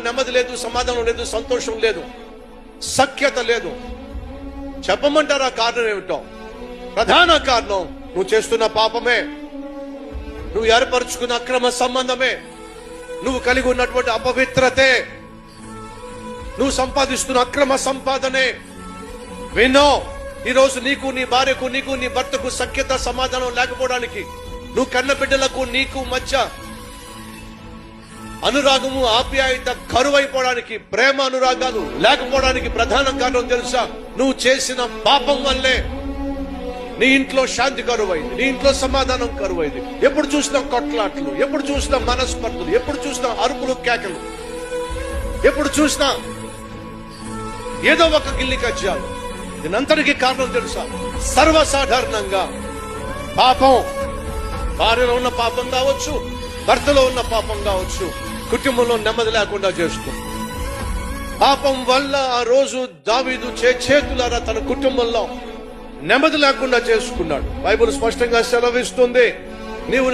నెమ్మది లేదు, సమాధానం లేదు, సంతోషం లేదు, సఖ్యత లేదు. చెప్పమంటారా కారణం ఏమిటో? ప్రధాన కారణం నువ్వు చేస్తున్న పాపమే, నువ్వు ఏర్పరచుకున్న అక్రమ సంబంధమే, నువ్వు కలిగి ఉన్నటువంటి అపవిత్రతే, నువ్వు సంపాదిస్తున్న అక్రమ సంపాదనే. వినో, ఈరోజు నీకు, నీ భార్యకు, నీకు, నీ భర్తకు సఖ్యత, సమాధానం లేకపోవడానికి, నువ్వు కన్న బిడ్డలకు నీకు మధ్య అనురాగము, ఆప్యాయత కరువైపోవడానికి, ప్రేమ అనురాగాలు లేకపోవడానికి ప్రధాన కారణం తెలుసా? నువ్వు చేసిన పాపం వల్లే నీ ఇంట్లో శాంతి కరువైంది, నీ ఇంట్లో సమాధానం కరువైంది. ఎప్పుడు చూసినా కొట్లాట్లు, ఎప్పుడు చూసినా మనస్పర్ధలు, ఎప్పుడు చూసినా అరుపులు, కేకలు, ఎప్పుడు చూసినా ఏదో ఒక గిల్లి కజ్జాలు. దీనంతటికీ కారణం తెలుసా? సర్వసాధారణంగా పాపం. భార్యలో ఉన్న పాపం కావచ్చు, భర్తలో ఉన్న పాపం కావచ్చు, కుటుంబంలో నెమ్మది లేకుండా చేస్తుంది. పాపం వల్ల ఆ రోజు దావీదు చేతులారా తన కుటుంబంలో నెమ్మది లేకుండా చేసుకున్నాడు. బైబిల్ స్పష్టంగా సెలవిస్తుంది, నీవు